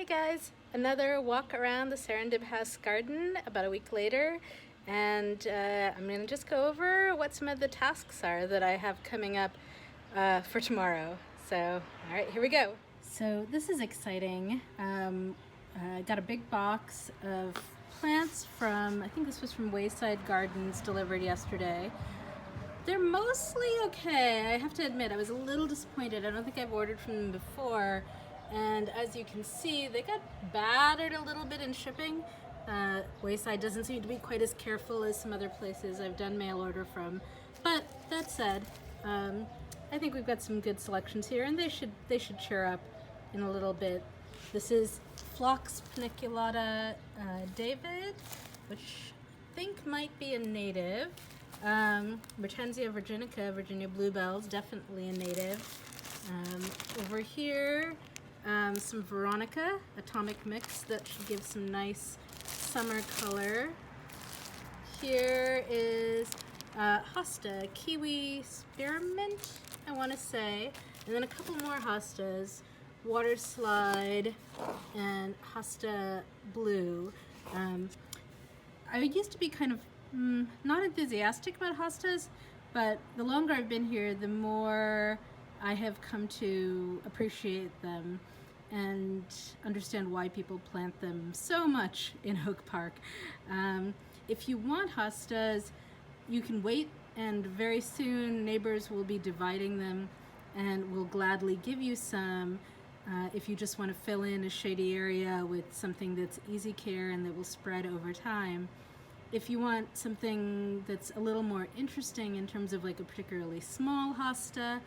Hey guys, another walk around the Serendib house garden about a week later, and I'm going to just go over what some of the tasks are that I have coming up for tomorrow. So, all right, here we go. So this is exciting. I got a big box of plants from, I think this was from Wayside Gardens, delivered yesterday. They're mostly okay. I have to admit, I was a little disappointed. I don't think I've ordered from them before. And as you can see, they got battered a little bit in shipping. Wayside doesn't seem to be quite as careful as some other places I've done mail order from. But that said, I think we've got some good selections here, and they should cheer up in a little bit. This is Phlox paniculata David, which I think might be a native. Mertensia virginica, Virginia bluebells, definitely a native. Over here, some Veronica, atomic mix that should give some nice summer color. Here is hosta, kiwi spearmint, I want to say, and then a couple more hostas, water slide and hosta blue. I used to be kind of not enthusiastic about hostas, but the longer I've been here, the more I have come to appreciate them and understand why people plant them so much in Oak Park. If you want hostas, you can wait, and very soon neighbors will be dividing them and will gladly give you some if you just want to fill in a shady area with something that's easy care and that will spread over time. If you want something that's a little more interesting in terms of like a particularly small hosta,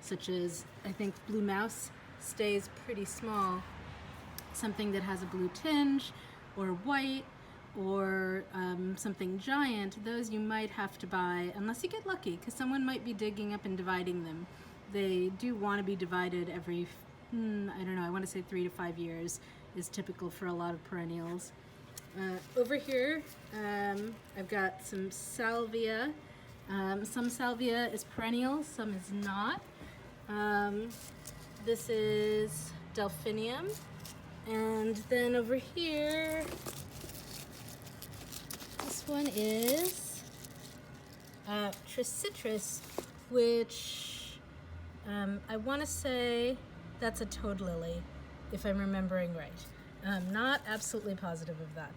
such as, I think Blue Mouse stays pretty small, something that has a blue tinge or white or something giant, those you might have to buy unless you get lucky, because someone might be digging up and dividing them. They do want to be divided every, I don't know, I want to say 3 to 5 years is typical for a lot of perennials. Over here, I've got some salvia. Some salvia is perennial, some is not. This is delphinium. And then over here, this one is tricitrus, which I want to say that's a toad lily, if I'm remembering right. Not absolutely positive of that.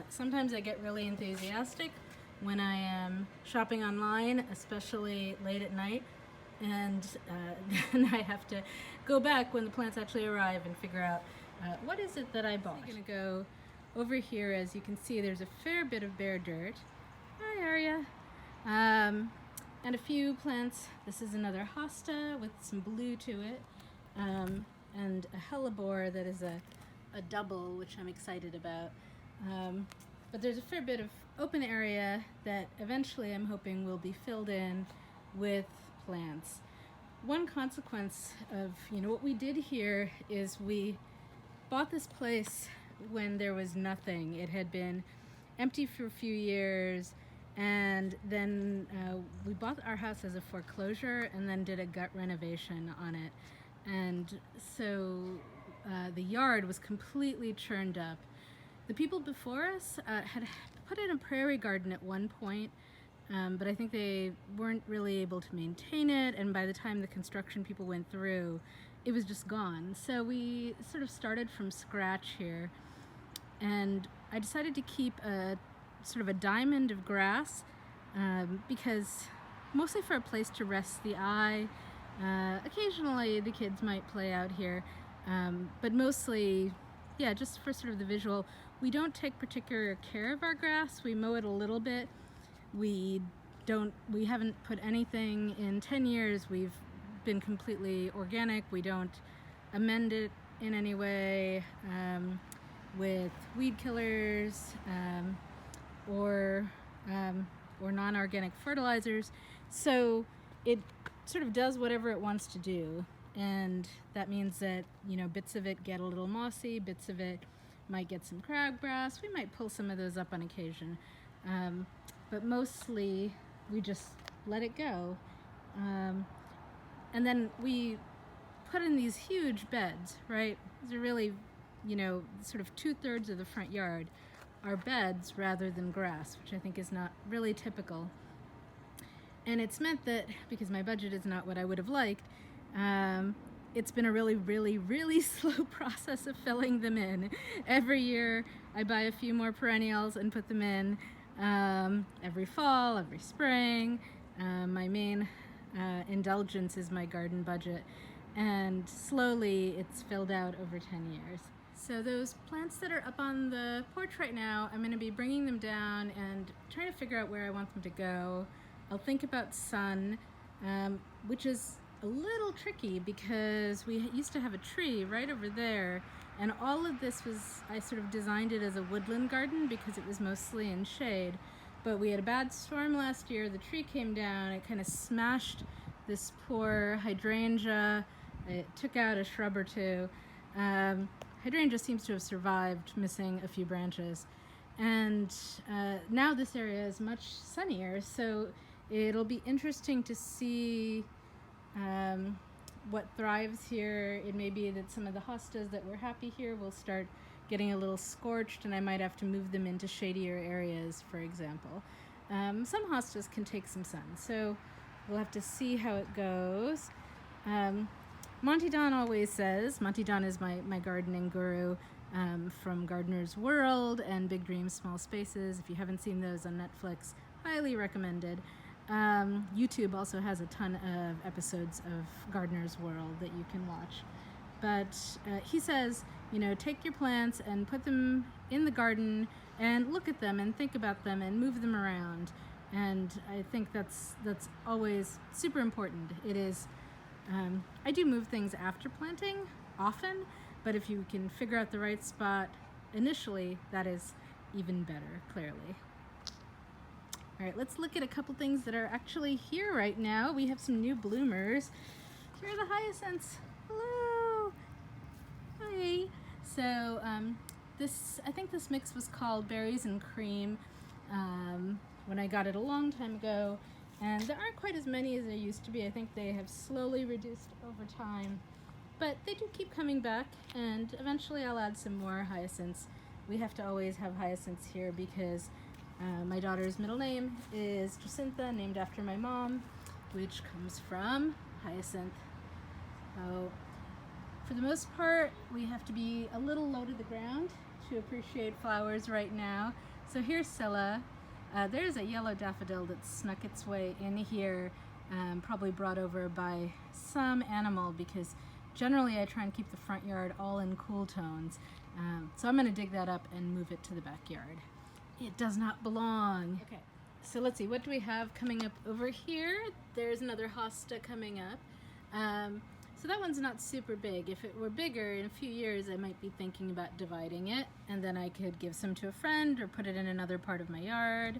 Sometimes I get really enthusiastic when I am shopping online, especially late at night, and then I have to go back when the plants actually arrive and figure out what is it that I bought. I'm gonna go over here. As you can see, there's a fair bit of bare dirt. Hi, Arya. And a few plants. This is another hosta with some blue to it, and a hellebore that is a double, which I'm excited about. But there's a fair bit of open area that eventually I'm hoping will be filled in with plants. One consequence of what we did here is we bought this place when there was nothing. It had been empty for a few years, and then we bought our house as a foreclosure and then did a gut renovation on it. And so the yard was completely churned up. The people before us had put in a prairie garden at one point, but I think they weren't really able to maintain it, and by the time the construction people went through, it was just gone. So we sort of started from scratch here, and I decided to keep a sort of a diamond of grass, because mostly for a place to rest the eye. Occasionally the kids might play out here, but mostly, yeah, just for sort of the visual. We don't take particular care of our grass. We mow it a little bit. We haven't put anything in 10 years. We've been completely organic. We don't amend it in any way with weed killers or non-organic fertilizers. So it sort of does whatever it wants to do. And that means that, bits of it get a little mossy, bits of it might get some crabgrass. We might pull some of those up on occasion. But mostly we just let it go. And then we put in these huge beds, right? These are really, you know, sort of 2/3 of the front yard are beds rather than grass, which I think is not really typical. And it's meant that, because my budget is not what I would have liked, it's been a really slow process of filling them in. Every year I buy a few more perennials and put them in, every fall, every spring. My main indulgence is my garden budget, and slowly it's filled out over 10 years. So those plants that are up on the porch right now, I'm going to be bringing them down and trying to figure out where I want them to go. I'll think about sun, which is a little tricky because we used to have a tree right over there, and all of this was, I sort of designed it as a woodland garden because it was mostly in shade. But we had a bad storm last year, the tree came down, it kind of smashed this poor hydrangea, it took out a shrub or two. Hydrangea seems to have survived, missing a few branches. And now this area is much sunnier, so it'll be interesting to see what thrives here. It may be that some of the hostas that were happy here will start getting a little scorched, and I might have to move them into shadier areas, for example. Some hostas can take some sun, so we'll have to see how it goes. Monty Don always says, Monty Don is my gardening guru from Gardener's World and Big Dreams, Small Spaces. If you haven't seen those on Netflix, highly recommended. YouTube also has a ton of episodes of Gardener's World that you can watch. But he says, you know, take your plants and put them in the garden and look at them and think about them and move them around. And I think that's always super important. It is, I do move things after planting often, but if you can figure out the right spot initially, that is even better, clearly. All right, let's look at a couple things that are actually here right now. We have some new bloomers. Here are the hyacinths. Hello. Hi. So I think this mix was called Berries and Cream when I got it a long time ago, and there aren't quite as many as there used to be. I think they have slowly reduced over time, but they do keep coming back, and eventually I'll add some more hyacinths. We have to always have hyacinths here because my daughter's middle name is Jacinta, named after my mom, which comes from hyacinth. So for the most part, we have to be a little low to the ground to appreciate flowers right now. So here's Scylla. There's a yellow daffodil that snuck its way in here, probably brought over by some animal, because generally I try and keep the front yard all in cool tones. So I'm going to dig that up and move it to the backyard. It does not belong. Okay, so let's see, what do we have coming up over here? There's another hosta coming up. So that one's not super big. If it were bigger, in a few years I might be thinking about dividing it, and then I could give some to a friend or put it in another part of my yard.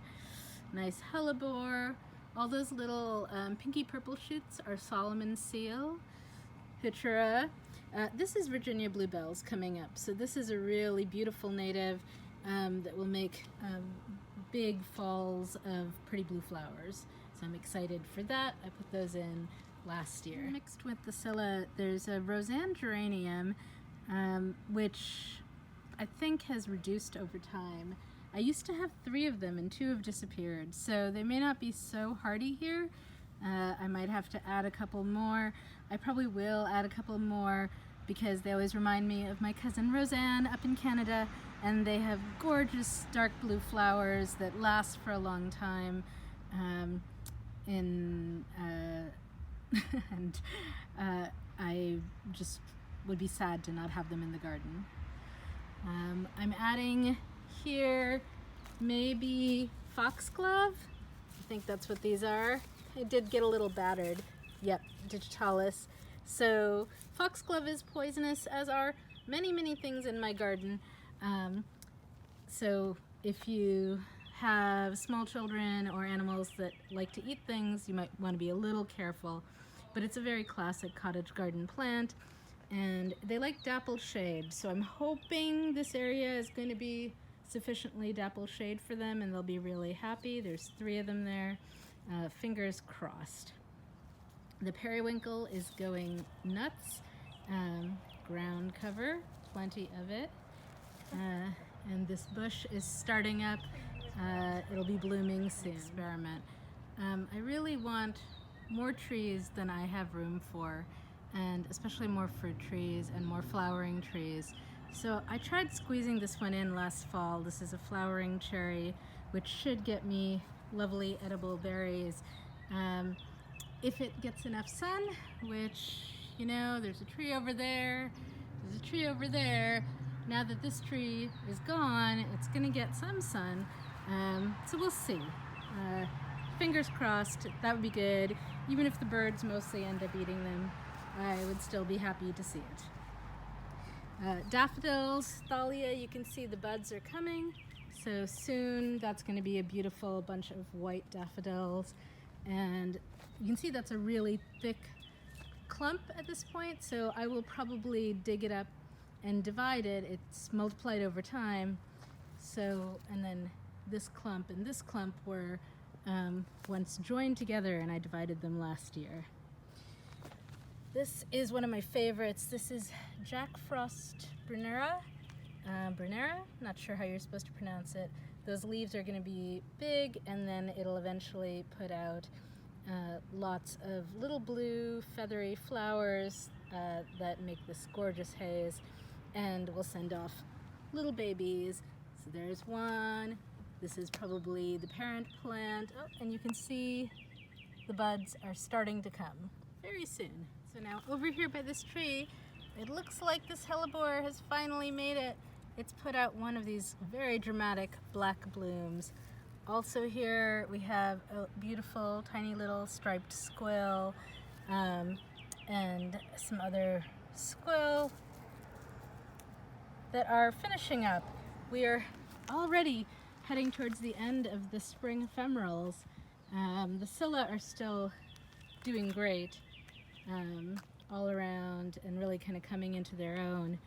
Nice hellebore. All those little pinky purple shoots are Solomon seal. Heuchera. This is Virginia bluebells coming up. So this is a really beautiful native that will make big falls of pretty blue flowers. So I'm excited for that. I put those in last year. Mixed with the Scylla, there's a Roseanne geranium, which I think has reduced over time. I used to have 3 of them and 2 have disappeared, so they may not be so hardy here. I might have to add a couple more. I probably will add a couple more because they always remind me of my cousin Roseanne up in Canada, and they have gorgeous dark blue flowers that last for a long time. And I just would be sad to not have them in the garden. I'm adding here maybe foxglove. I think that's what these are. I did get a little battered. Yep, digitalis. So foxglove is poisonous, as are many things in my garden. So if you have small children or animals that like to eat things, you might want to be a little careful. But it's a very classic cottage garden plant, and they like dappled shade. So I'm hoping this area is going to be sufficiently dappled shade for them, and they'll be really happy. There's 3 of them there. Fingers crossed. The periwinkle is going nuts. Ground cover, plenty of it. And this bush is starting up. It'll be blooming soon. Experiment. I really want more trees than I have room for, and especially more fruit trees and more flowering trees. So I tried squeezing this one in last fall. This is a flowering cherry, which should get me lovely edible berries. If it gets enough sun, which, you know, there's a tree over there, there's a tree over there. Now that this tree is gone, it's gonna get some sun. So we'll see. Fingers crossed, that would be good. Even if the birds mostly end up eating them, I would still be happy to see it. Daffodils, thalia, you can see the buds are coming. So soon that's going to be a beautiful bunch of white daffodils. And you can see that's a really thick clump at this point. So I will probably dig it up and divide it. It's multiplied over time. So, and then this clump and this clump were once joined together, and I divided them last year. This is one of my favorites. This is Jack Frost Brunera. Not sure how you're supposed to pronounce it. Those leaves are going to be big, and then it'll eventually put out lots of little blue feathery flowers that make this gorgeous haze, and will send off little babies. So there's one. This is probably the parent plant. Oh, and you can see the buds are starting to come very soon. So now over here by this tree, it looks like this hellebore has finally made it. It's put out one of these very dramatic black blooms. Also here we have a beautiful tiny little striped squill and some other squill that are finishing up. We are already heading towards the end of the spring ephemerals. The Scilla are still doing great all around and really kind of coming into their own,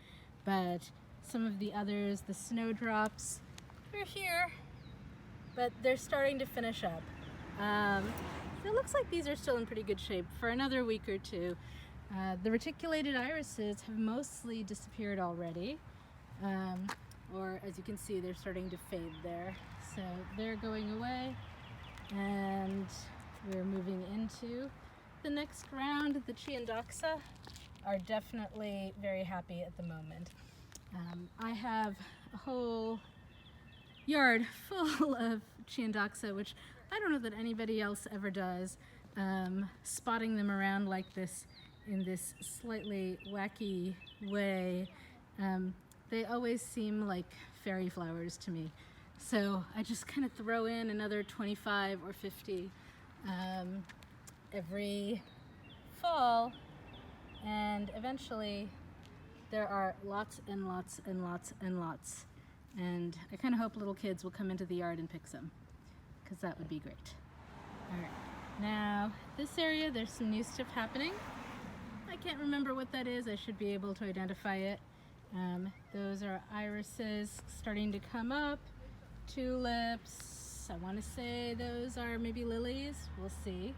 but some of the others, the snowdrops, they're here, but they're starting to finish up. It looks like these are still in pretty good shape for another week or two. The reticulated irises have mostly disappeared already. Or as you can see, they're starting to fade there. So they're going away, and we're moving into the next round. The Chiandoxa are definitely very happy at the moment. I have a whole yard full of Chiandoxa, which I don't know that anybody else ever does. Spotting them around like this in this slightly wacky way. They always seem like fairy flowers to me. So I just kind of throw in another 25 or 50 every fall, and eventually there are lots and lots and lots and lots. And I kind of hope little kids will come into the yard and pick some, because that would be great. All right, now this area, there's some new stuff happening. I can't remember what that is. I should be able to identify it. Those are irises starting to come up, tulips. I want to say those are maybe lilies. We'll see.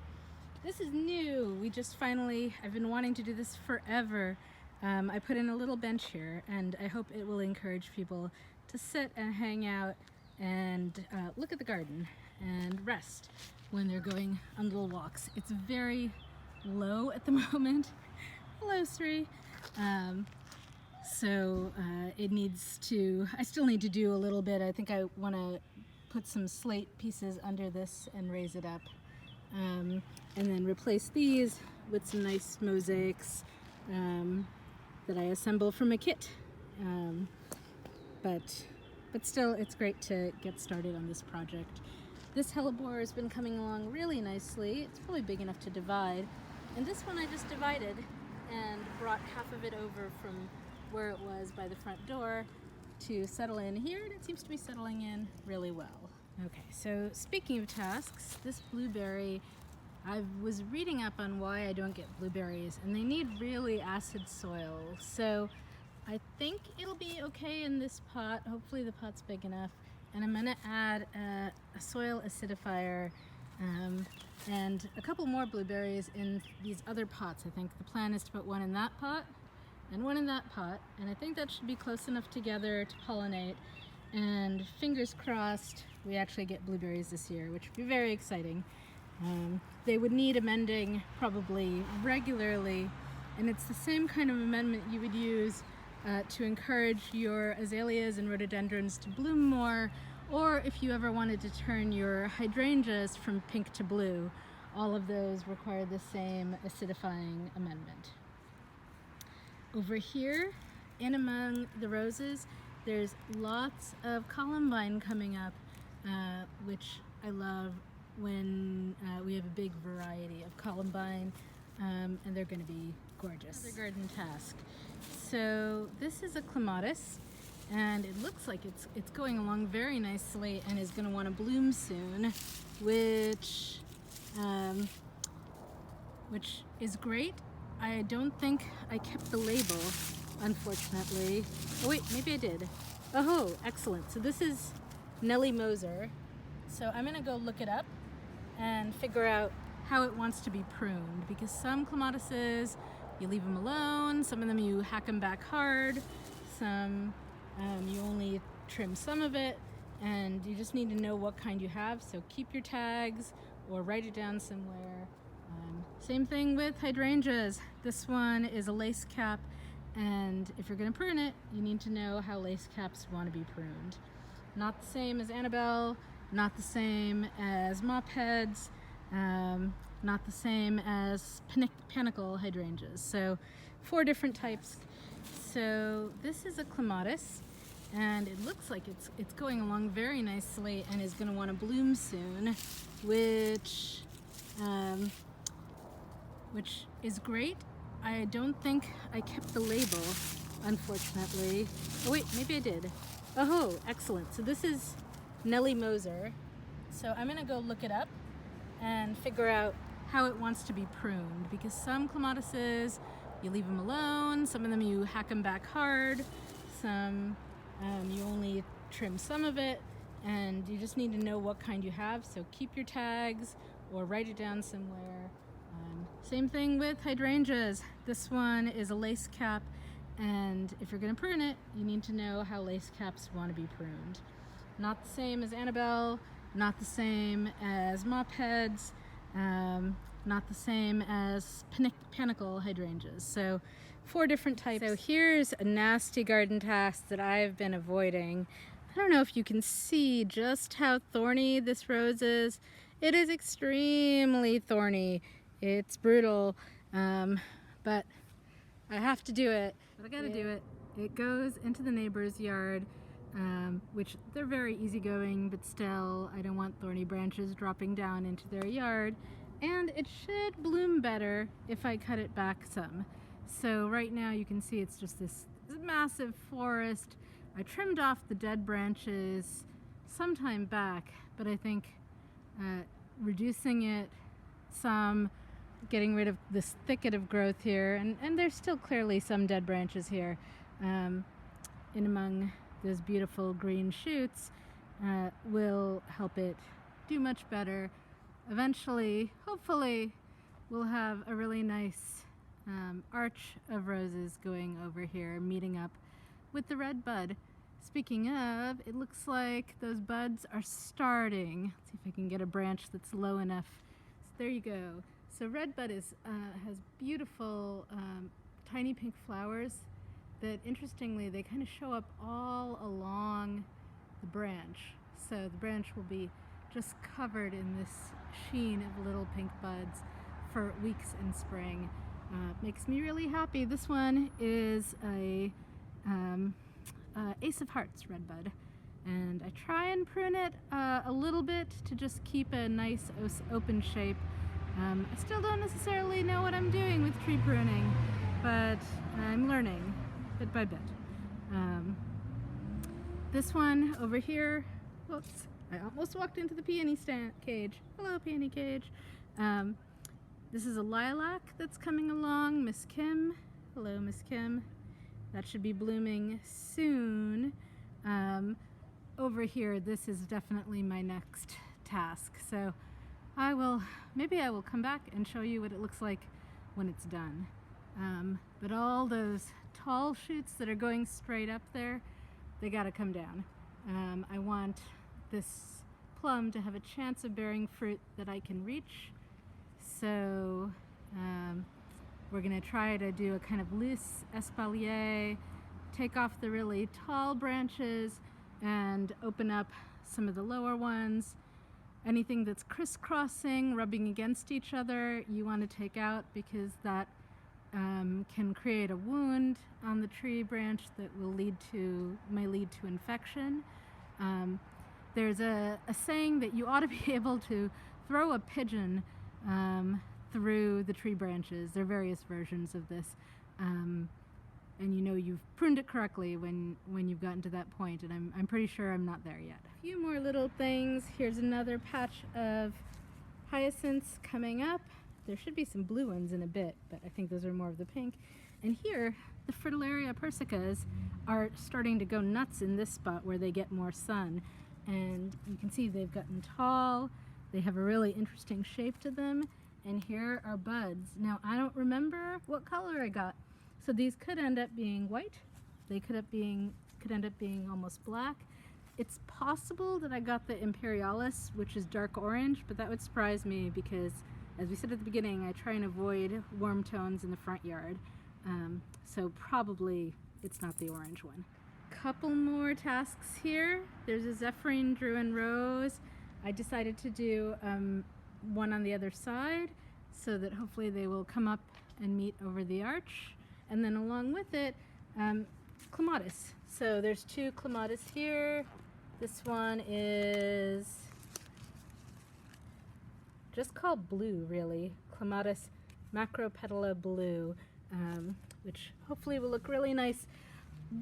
This is new. We just finally, I've been wanting to do this forever. I put in a little bench here, and I hope it will encourage people to sit and hang out and look at the garden and rest when they're going on little walks. It's very low at the moment. Hello, Sri. So it needs to, I still need to do a little bit. I think I want to put some slate pieces under this and raise it up. And then replace these with some nice mosaics that I assemble from a kit. But still, it's great to get started on this project. This hellebore has been coming along really nicely. It's probably big enough to divide. And this one I just divided and brought half of it over from where it was by the front door to settle in here, and it seems to be settling in really well. Okay, so speaking of tasks, this blueberry, I was reading up on why I don't get blueberries, and they need really acid soil. So I think it'll be okay in this pot. Hopefully the pot's big enough. And I'm gonna add a soil acidifier and a couple more blueberries in these other pots. I think the plan is to put one in that pot and one in that pot, and I think that should be close enough together to pollinate, and fingers crossed we actually get blueberries this year, which would be very exciting. They would need amending probably regularly, and it's the same kind of amendment you would use to encourage your azaleas and rhododendrons to bloom more, or if you ever wanted to turn your hydrangeas from pink to blue. All of those require the same acidifying amendment. Over here, in among the roses, there's lots of columbine coming up, which I love when we have a big variety of columbine, and they're going to be gorgeous. Another garden task. So this is a clematis, and it looks like it's going along very nicely and is going to want to bloom soon, which is great. I don't think I kept the label, unfortunately. Oh wait, maybe I did. Oh, excellent. So this is Nellie Moser. So I'm gonna go look it up and figure out how it wants to be pruned, because some clematises, you leave them alone, some of them you hack them back hard, some you only trim some of it, and you just need to know what kind you have, so keep your tags or write it down somewhere. Same thing with hydrangeas. This one is a lace cap, and if you're going to prune it, you need to know how lace caps want to be pruned. Not the same as Annabelle, not the same as mop heads, not the same as panicle hydrangeas. So 4 different types. So this is a clematis, and it looks like it's going along very nicely and is going to want to bloom soon, which is great. I don't think I kept the label, unfortunately. Oh wait, maybe I did. Oh, excellent. So this is Nellie Moser. So I'm gonna go look it up and figure out how it wants to be pruned, because some clematises, you leave them alone, some of them you hack them back hard, some you only trim some of it, and you just need to know what kind you have, so keep your tags or write it down somewhere. Same thing with hydrangeas. This one is a lace cap, and if you're going to prune it, you need to know how lace caps want to be pruned. Not the same as Annabelle, not the same as mop heads, not the same as panicle hydrangeas. So 4 different types. So here's a nasty garden task that I've been avoiding. I don't know if you can see just how thorny this rose is. It is extremely thorny. It's brutal, but I have to do it. But I gotta do it. It goes into the neighbor's yard, which they're very easygoing, but still, I don't want thorny branches dropping down into their yard. And it should bloom better if I cut it back some. So right now you can see it's just this massive forest. I trimmed off the dead branches some time back, but I think reducing it some, getting rid of this thicket of growth here, and there's still clearly some dead branches here in among those beautiful green shoots, will help it do much better. Eventually, hopefully, we'll have a really nice arch of roses going over here, meeting up with the red bud. Speaking of, it looks like those buds are starting. Let's see if I can get a branch that's low enough. So there you go. So red bud has beautiful tiny pink flowers that, interestingly, they kind of show up all along the branch. So the branch will be just covered in this sheen of little pink buds for weeks in spring. Makes me really happy. This one is a Ace of Hearts red bud, and I try and prune it a little bit to just keep a nice open shape. I still don't necessarily know what I'm doing with tree pruning, but I'm learning bit by bit. This one over here, whoops, I almost walked into the peony cage. Hello, peony cage. This is a lilac that's coming along, Miss Kim. Hello, Miss Kim. That should be blooming soon. Over here, this is definitely my next task. So maybe I will come back and show you what it looks like when it's done. But all those tall shoots that are going straight up there, they gotta come down. I want this plum to have a chance of bearing fruit that I can reach. So we're gonna try to do a kind of loose espalier, take off the really tall branches and open up some of the lower ones. Anything that's crisscrossing, rubbing against each other, you want to take out, because that can create a wound on the tree branch that may lead to infection. There's a saying that you ought to be able to throw a pigeon through the tree branches. There are various versions of this. And you know you've pruned it correctly when you've gotten to that point, and I'm pretty sure I'm not there yet. A few more little things. Here's another patch of hyacinths coming up. There should be some blue ones in a bit, but I think those are more of the pink. And here, the Fritillaria persicas are starting to go nuts in this spot where they get more sun. And you can see they've gotten tall. They have a really interesting shape to them. And here are buds. Now, I don't remember what color I got. So these could end up being white. They could end up being almost black. It's possible that I got the Imperialis, which is dark orange, but that would surprise me because, as we said at the beginning, I try and avoid warm tones in the front yard. So probably it's not the orange one. Couple more tasks here. There's a Zephyrin Druin Rose. I decided to do one on the other side so that hopefully they will come up and meet over the arch. And then along with it, clematis. So there's two clematis here. This one is just called blue, really. Clematis macropetala blue, which hopefully will look really nice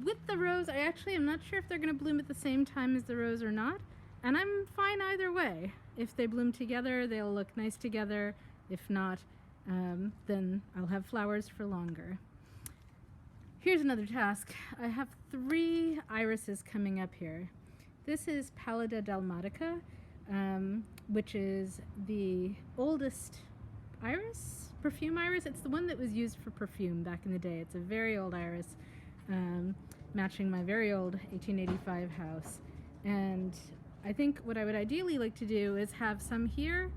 with the rose. I actually am not sure if they're going to bloom at the same time as the rose or not, and I'm fine either way. If they bloom together, they'll look nice together. If not, then I'll have flowers for longer. Here's another task. I have 3 irises coming up here. This is Pallida dalmatica, which is the oldest iris, perfume iris. It's the one that was used for perfume back in the day. It's a very old iris, matching my very old 1885 house. And I think what I would ideally like to do is have some here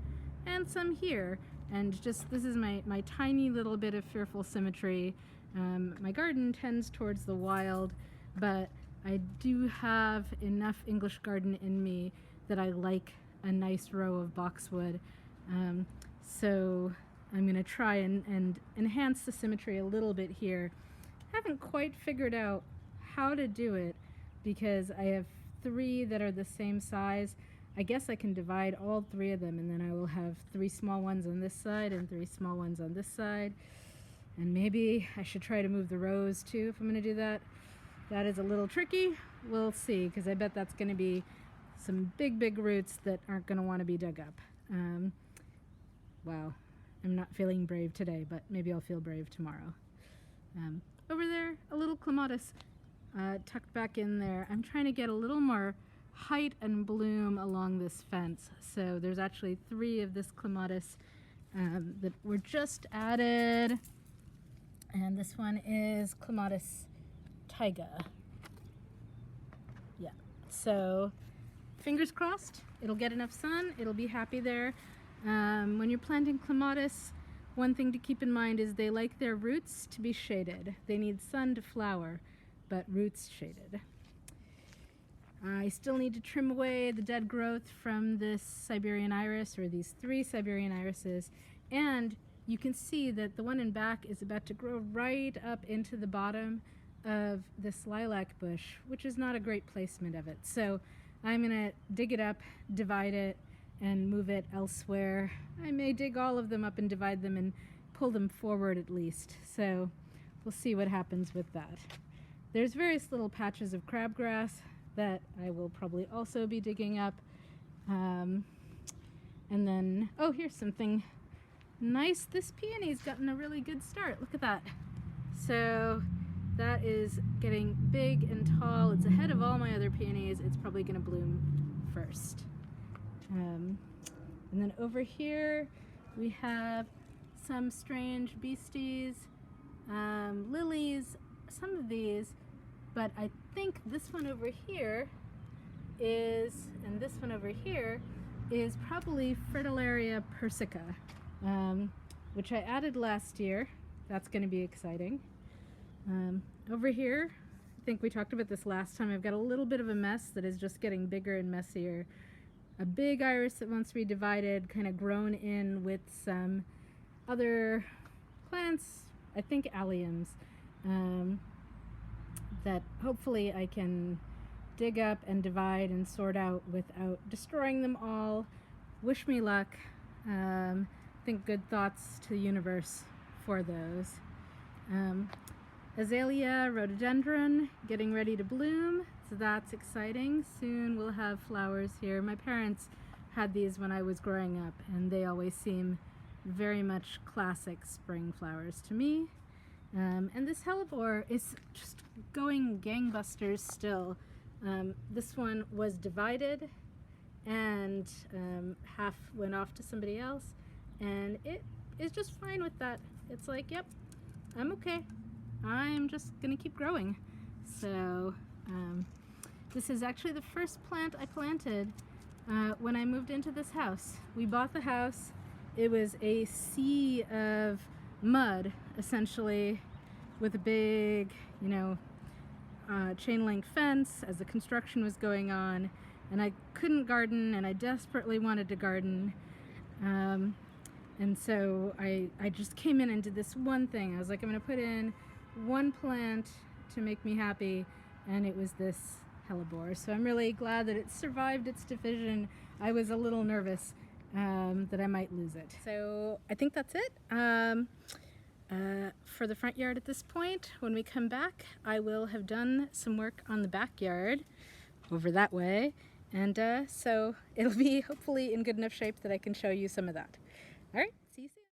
and some here. And just, this is my tiny little bit of fearful symmetry. My garden tends towards the wild, but I do have enough English garden in me that I like a nice row of boxwood. So I'm going to try and enhance the symmetry a little bit here. Haven't quite figured out how to do it because I have 3 that are the same size. I guess I can divide all 3 of them, and then I will have 3 small ones on this side and 3 small ones on this side. And maybe I should try to move the rows too if I'm going to do that. That is a little tricky. We'll see, because I bet that's going to be some big roots that aren't going to want to be dug up. Wow, I'm not feeling brave today, but maybe I'll feel brave tomorrow. Over there, a little clematis tucked back in there. I'm trying to get a little more height and bloom along this fence. So there's actually 3 of this clematis that were just added. And this one is Clematis taiga. Yeah, so fingers crossed, it'll get enough sun, it'll be happy there. When you're planting clematis, one thing to keep in mind is they like their roots to be shaded. They need sun to flower, but roots shaded. I still need to trim away the dead growth from this Siberian iris, or these 3 Siberian irises, and you can see that the one in back is about to grow right up into the bottom of this lilac bush, which is not a great placement of it. So I'm gonna dig it up, divide it, and move it elsewhere. I may dig all of them up and divide them and pull them forward at least. So we'll see what happens with that. There's various little patches of crabgrass that I will probably also be digging up. And then, oh, here's something nice. This peony's gotten a really good start. Look at that. So that is getting big and tall. It's ahead of all my other peonies. It's probably going to bloom first. And then over here we have some strange beasties, lilies, some of these, but I think this one over here is, and this one over here is probably Fritillaria persica, which I added last year. That's going to be exciting. Over here, I think we talked about this last time, I've got a little bit of a mess that is just getting bigger and messier. A big iris that wants to be divided, kind of grown in with some other plants, I think alliums, that hopefully I can dig up and divide and sort out without destroying them all. Wish me luck. Think good thoughts to the universe for those. Azalea rhododendron getting ready to bloom, so that's exciting. Soon we'll have flowers here. My parents had these when I was growing up, and they always seem very much classic spring flowers to me. And this hellebore is just going gangbusters still. This one was divided, and half went off to somebody else, and it is just fine with that. It's like, yep, I'm okay. I'm just gonna keep growing. So this is actually the first plant I planted when I moved into this house. We bought the house. It was a sea of mud, essentially, with a big, chain link fence as the construction was going on, and I couldn't garden, and I desperately wanted to garden. And so I just came in and did this one thing. I was like, I'm gonna put in one plant to make me happy, and it was this hellebore. So I'm really glad that it survived its division. I was a little nervous that I might lose it. So I think that's it for the front yard at this point. When we come back, I will have done some work on the backyard over that way, and so it'll be hopefully in good enough shape that I can show you some of that. All right, see you soon.